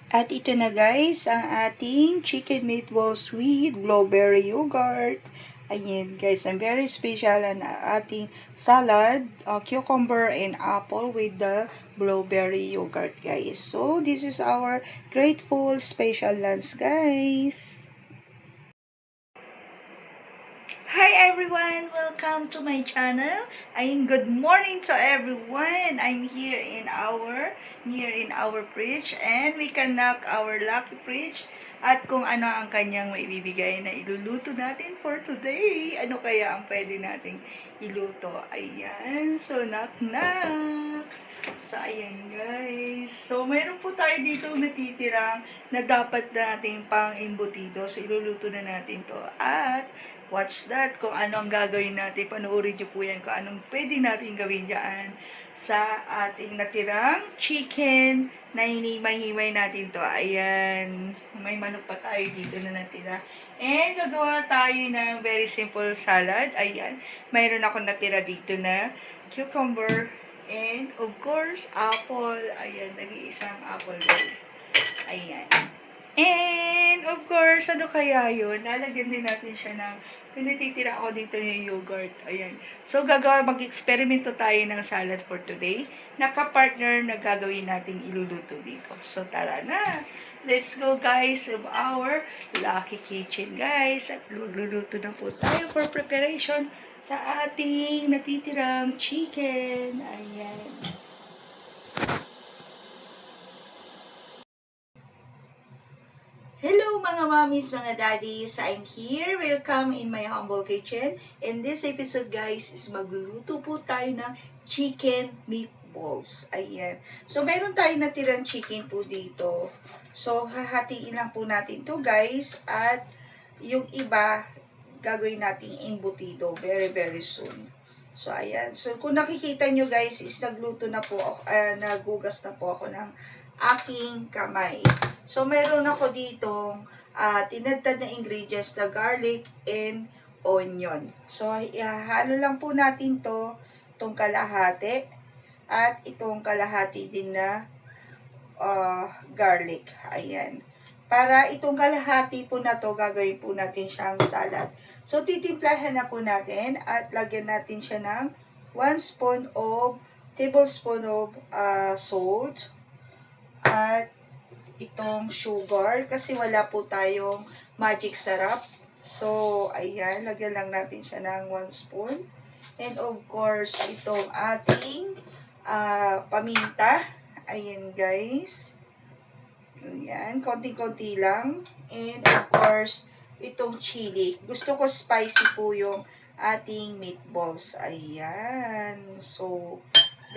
At ito na guys, ang ating chicken meatballs with blueberry yogurt. Ayan guys, ang very special ang ating salad, cucumber and apple with the blueberry yogurt guys. So, this is our grateful special lunch guys. Hi everyone! Welcome to my channel. Good morning to everyone. I'm here in our fridge and we can knock our lucky fridge at kung ano ang kanyang maibibigay na iluluto natin for today. Ano kaya ang pwede nating iluto? Ayan. So, knock knock. So, ayan guys. So, mayroon po tayo dito natitirang na dapat nating pang-imbutido. So, iluluto na natin to. At, watch that kung ano ang gagawin natin. Panoorin nyo po yan kung anong pwede natin gawin dyan sa ating natirang chicken na hinimay-himay natin to. Ayan. May manok pa tayo dito na natira. And, gagawa tayo ng very simple salad. Ayan. Mayroon ako natira dito na cucumber. And, of course, apple. Ayan, nag-iisang apple, guys. Ayan. And, of course, ano kaya yun? Lalagyan din natin siya ng, pinatitira ako dito yung yogurt. Ayan. So, mag-eksperimento tayo ng salad for today. Naka-partner na gagawin natin iluluto dito. So, tara na. Let's go, guys, of our Lucky Kitchen, guys. At magluluto na po tayo for preparation sa ating natitirang chicken. Ayan. Hello mga mommies, mga daddies. I'm here. Welcome in my humble kitchen. In this episode guys is magluluto po tayo ng chicken meatballs. Ayan. So meron tayo natirang chicken po dito. So hahatiin lang po natin to guys. At yung iba gagawin nating embutido very very soon. So ayan. So kung nakikita nyo guys is nagluto na po ako, nagugas na po ako ng aking kamay. So, meron ako ditong tinadtad na ingredients na garlic and onion. So, ihahalo lang po natin itong kalahati at itong kalahati din na garlic. Ayan. Para itong kalahati po na to gagawin po natin siyang salad. So, titimplahan na po natin at lagyan natin siya ng 1 tablespoon of salt at itong sugar kasi wala po tayong magic syrup. So, ayan, lagyan lang natin siya ng 1 spoon. And of course, itong ating paminta. Ayan guys. Ayan, konti-konti lang. And of course, itong chili. Gusto ko spicy po yung ating meatballs. Ayan. So,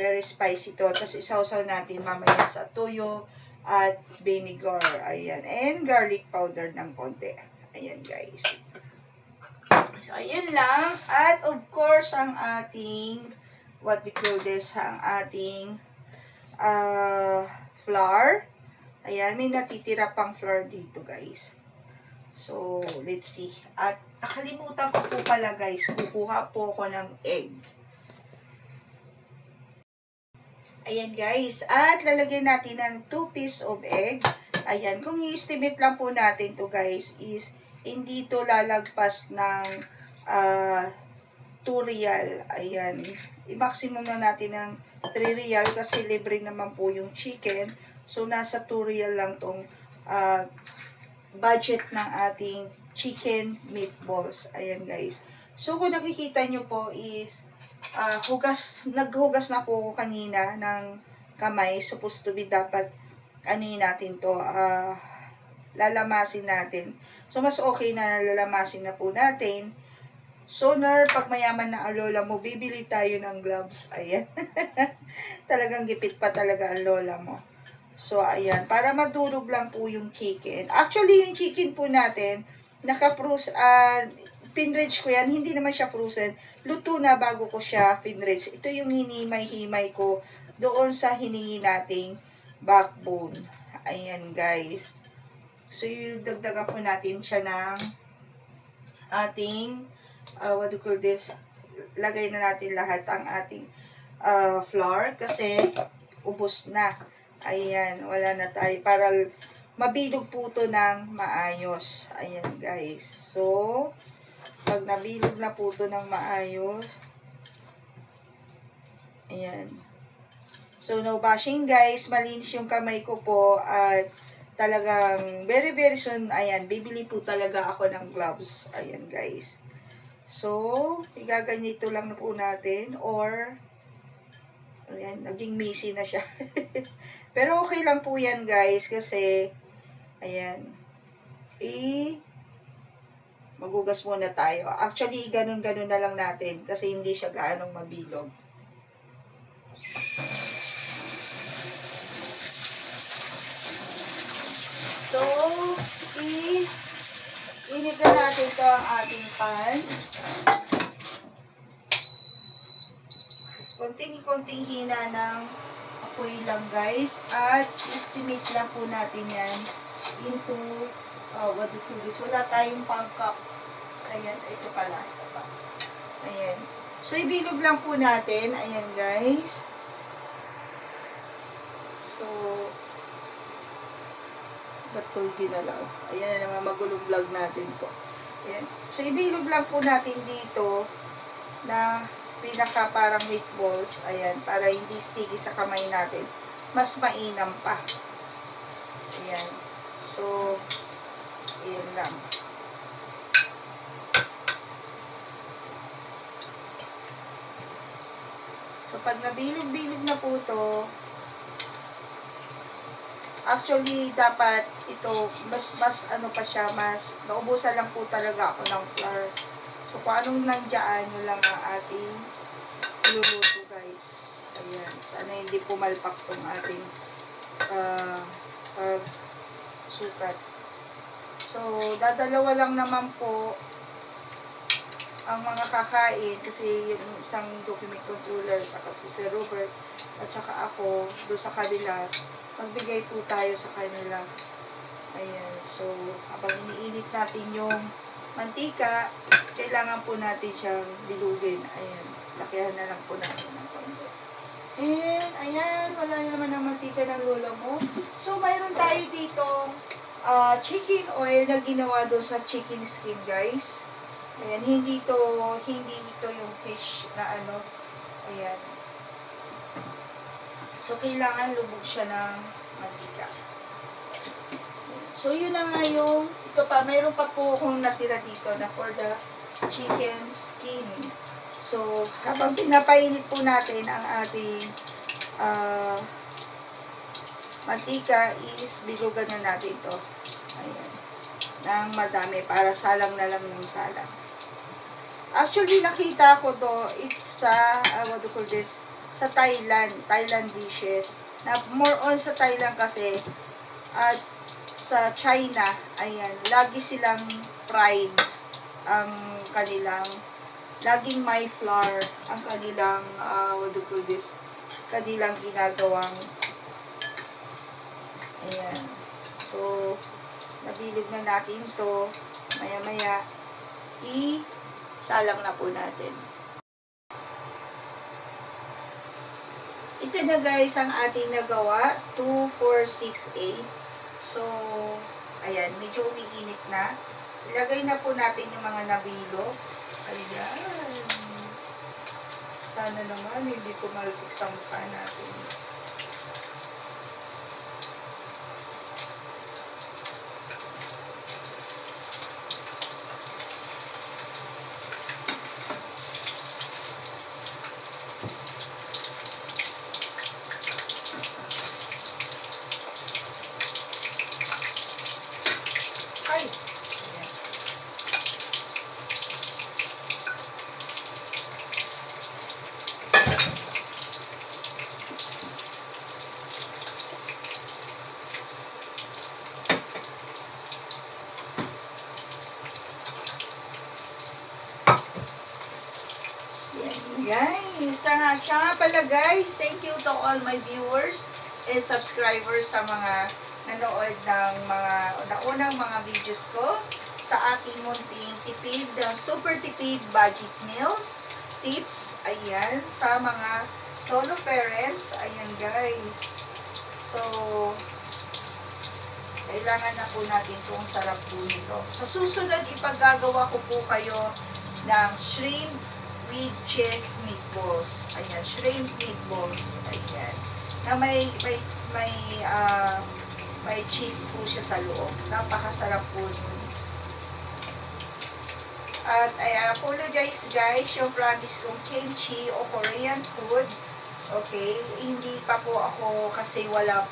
very spicy to. Tapos isawsaw natin mamaya sa toyo at vinegar. Ayan. And garlic powder ng konti. Ayan guys. So, ayan lang. At of course, ang ating, what we call this, ang ating flour. Ayan, may natitira pang flour dito guys. So, let's see. At nakalimutan ko po pala guys, kukuha po ako ng egg. Ayan guys, at lalagyan natin ng 2 pieces of egg. Ayan, kung i-estimate lang po natin to guys is hindi to lalagpas ng 2 real. Ayan, i-maximum na natin ng 3 real kasi libre naman po yung chicken. So, nasa 2 real lang tong budget ng ating chicken meatballs. Ayan guys. So, kung nakikita nyo po is naghugas na po ako kanina ng kamay. Supposed to be dapat natin to, lalamasin natin. So, mas okay na lalamasin na po natin. Sooner, pag mayaman na ang lola mo, bibili tayo ng gloves. Ayan. Talagang gipit pa talaga ang lola mo. So, ayan. Para madurog lang po yung chicken. Actually, yung chicken po natin, pinrich ko yan. Hindi naman siya frozen. Luto na bago ko siya pinrich. Ito yung hinimay-himay ko doon sa hiningi nating backbone. Ayan, guys. So, yung dagdagan po natin siya ng ating, what do you call this? Lagay na natin lahat ang ating flour kasi ubos na. Ayan, wala na tayo. Para mabilog po to ng maayos. Ayan guys. So, pag nabilog na po to ng maayos, ayan. So, no bashing guys. Malinis yung kamay ko po. At talagang very very soon, ayan, bibili po talaga ako ng gloves. Ayan guys. So, igaganito lang na po natin. Or, ayan, naging messy na siya. Pero okay lang po yan guys. Kasi, ayan, magugas muna tayo. Actually, ganun-ganun na lang natin. Kasi hindi siya gaanong mabilog. So, init na natin ito ang ating pan. Konting-konting hina ng apoy lang guys. At estimate lang po natin yan into, what do you call this? Wala tayong pangkap. Ayan, ito pala. Ito pa. Ayan. So, ibilog lang po natin. Ayan guys. So, ba't ko ginalaw? Ayan na naman, magulong vlog natin po. Ayan. So, ibilog lang po natin dito na pinaka parang meatballs. Ayan, para hindi sticky sa kamay natin. Mas mainam pa. Ayan. So, ayan lang. So, pag nabilog-bilog na po to, actually, dapat ito, mas ano pa siya, mas, naubusan lang po talaga ako ng flour. So, kung anong nandiyan, yun lang ang ating iluluto, guys. Ayan. Sana hindi pumalpak tong ating sukat. So, dadalawa lang naman po ang mga kakain kasi yung isang document controller saka si Sir Robert at saka ako doon sa kanila, magbigay po tayo sa kanila. Ayan, so habang iniinit natin yung mantika, kailangan po natin siyang bilugin. Ayan, lakihan na lang po natin ng konti. And ayan, wala na naman ang mantika ng lola mo. So mayroon tayo dito chicken oil na ginawa doon sa chicken skin, guys. Ayan, hindi ito yung fish na ano. Ayan. So, kailangan lubog siya ng mantika. So, yun na nga yung, ito pa, mayroon pa po akong natira dito na for the chicken skin. So, habang pinapainit po natin ang ating mantika is bilugan na natin ito. Ayan. Nang madami para salang na lang ng salang. Actually, nakita ko to sa, what do you call this? Sa Thailand dishes. Na more on sa Thailand kasi, at sa China, ayan, lagi silang fried ang kanilang, laging may flour ang kanilang, what do you call this? Kanilang ginagawang, ayan. So, nabilog na natin to. Maya-maya, salang na po natin. Ito na guys ang ating nagawa. 2, 4, 6, 8. So, ayan, medyo umiinit na. Ilagay na po natin yung mga nabilo. Ayan. Sana naman hindi pumalsik sa mukha natin. Guys, siya nga pala guys, thank you to all my viewers and subscribers sa mga nanood ng mga unang mga videos ko sa aking munting tipid, super tipid budget meals tips. Ayan, sa mga solo parents. Ayan guys. So, Kailangan na po natin itong sarap po nito. Sa susunod, ipaggagawa ko po kayo ng shrimp with cheese meatballs. Ayan, shrimp meatballs. Ayan. Na may cheese po siya sa loob. Napakasarap po nun. At I apologize guys, yung promise kong kimchi o Korean food, okay, hindi pa po ako kasi wala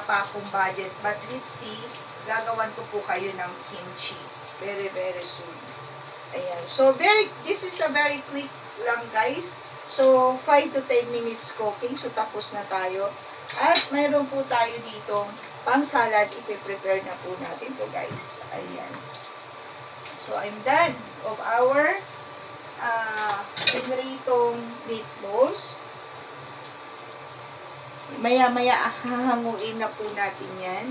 pa akong budget. But let's see, gagawan ko po kayo ng kimchi very very soon. Ayan. So this is a very quick lang guys. So 5 to 10 minutes cooking. So tapos na tayo. At mayroon po tayo dito pang salad. Ipe-prepare na po natin to guys. Ayan. So I'm done of our pinritong meatballs. Maya-maya hahanguin na po natin yan.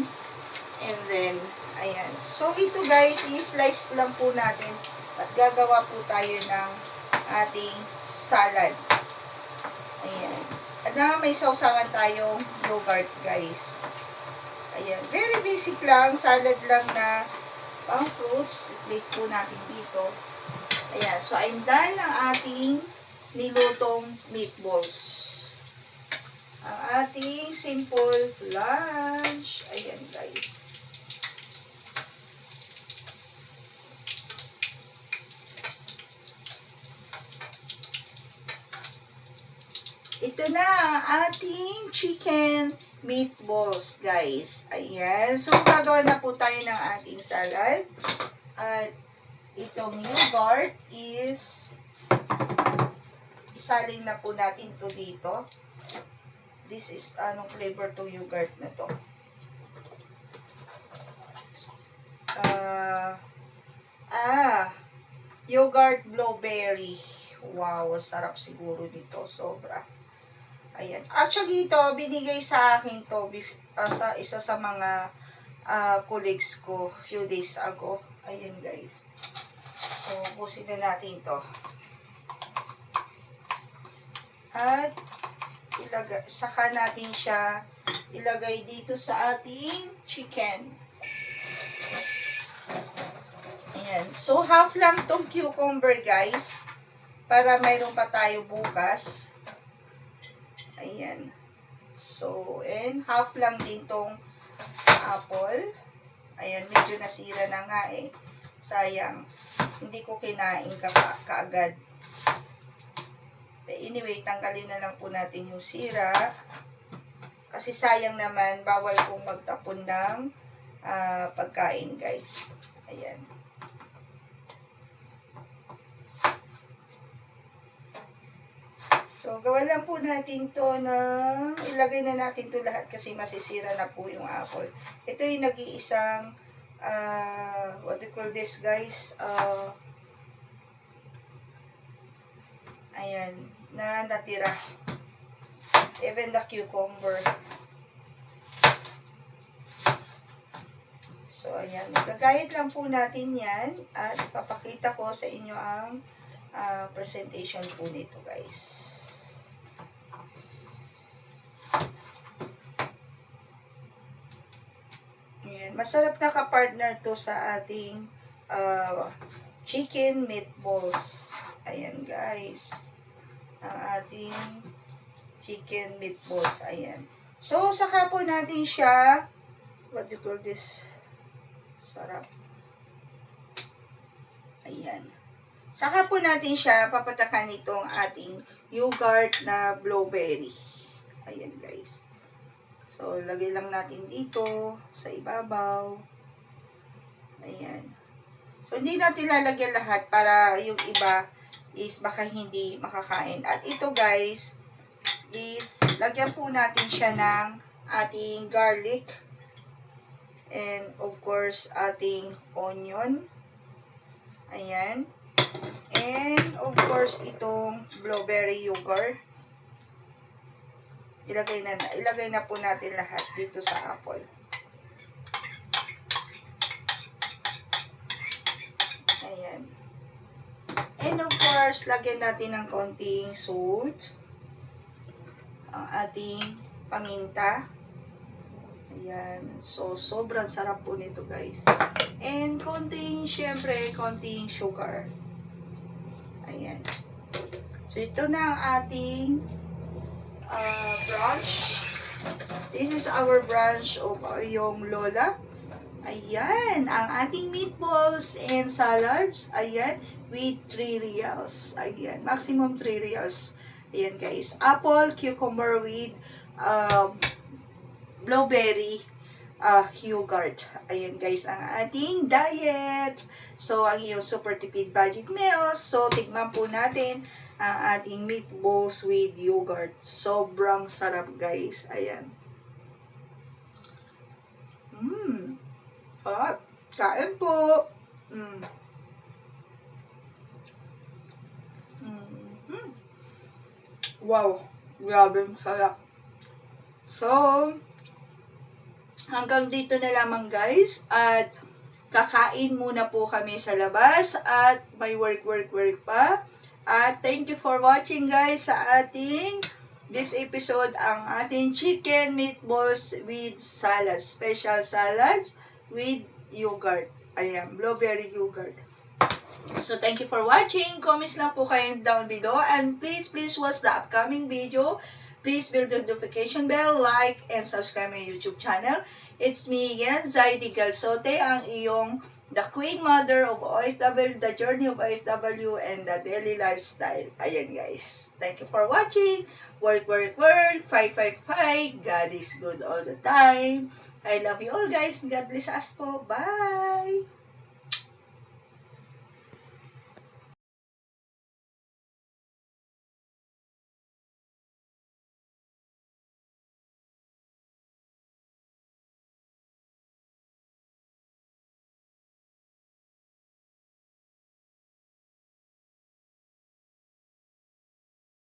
And then, ayan. So ito guys, i-slice po lang po natin at gagawa po tayo ng ating salad. Ayan. At na may sausawan tayong yogurt guys. Ayan. Very basic lang. Salad lang na pang fruits. Plate po natin dito. Ayan. So, I'm done ang ating nilutong meatballs. Ang ating simple lunch. Ayan, guys. Ito na ang ating chicken meatballs, guys. Ayan. So, gagawa na po tayo ng ating salad. At itong yogurt is isaling na po natin to dito. This is anong flavor to yogurt na to? Yogurt blueberry. Wow, sarap siguro dito. Sobra. Ayan. Actually, ito, binigay sa akin to sa isa sa mga colleagues ko few days ago. Ayan, guys. So, busin na natin to. At, saka natin siya ilagay dito sa ating chicken. Ayan. So, half lang tong cucumber, guys. Para mayroon pa tayo bukas. Ayan. So, and half lang din tong apple. Ayan, medyo nasira na nga eh. Sayang. Hindi ko kinain kaagad. Anyway, tanggalin na lang po natin yung sira. Kasi sayang naman, bawal pong magtapon ng pagkain, guys. Ayan. So, gawa lang po natin to na ilagay na natin to lahat kasi masisira na po yung apple. Ito yung nag-iisang what do you call this, guys? Ayan, na natira. Even the cucumber. So, ayan. Gagayat lang po natin yan at papakita ko sa inyo ang presentation po nito, guys. Ayan. Masarap na ka-partner to sa ating chicken meatballs. Ayan, guys. Ang ating chicken meatballs. Ayan. So, saka po natin siya, what do you call this? Sarap. Ayan. Saka po natin siya papatakan itong ating yogurt na blueberry. Ayan, guys. So, lagay lang natin dito sa ibabaw. Ayan. So, hindi natin lalagyan lahat para yung iba is baka hindi makakain. At ito, guys, is lagyan po natin siya ng ating garlic and of course ating onion. Ayan. And of course itong blueberry yogurt. Ilagay na po natin lahat dito sa apple. Ayan. And of course, lagyan natin ng konting salt. Ang ating paminta. Ayan. So, sobrang sarap po nito, guys. And syempre, konting sugar. Ayan. So, ito na ang ating brunch. This is our brunch of yung Lola. Ayan, ang ating meatballs and salads. Ayan, with 3 reals. Ayan, maximum 3 reals. Ayan, guys. Apple, cucumber with blueberry yogurt. Ayan, guys, ang ating diet. So, ang iyong super tipid budget meals. So, tignan po natin ang ating meatballs with yogurt. Sobrang sarap, guys. Ayan. Kain po. Wow, grabe ang sarap. So, hanggang dito na lamang, guys. At kakain muna po kami sa labas. At may work pa. At thank you for watching, guys, sa ating this episode, ang ating chicken meatballs with salads. Special salads with yogurt. Ayan, blueberry yogurt. So, thank you for watching. Comments lang po kayo down below. And please watch the upcoming video. Please build the notification bell, like, and subscribe my YouTube channel. It's me again, Zaidi Galsote, ang iyong The Queen Mother of OFW, The Journey of OFW, and The Daily Lifestyle. Ayan, guys. Thank you for watching. Work, fight. God is good all the time. I love you all, guys. God bless us po. Bye!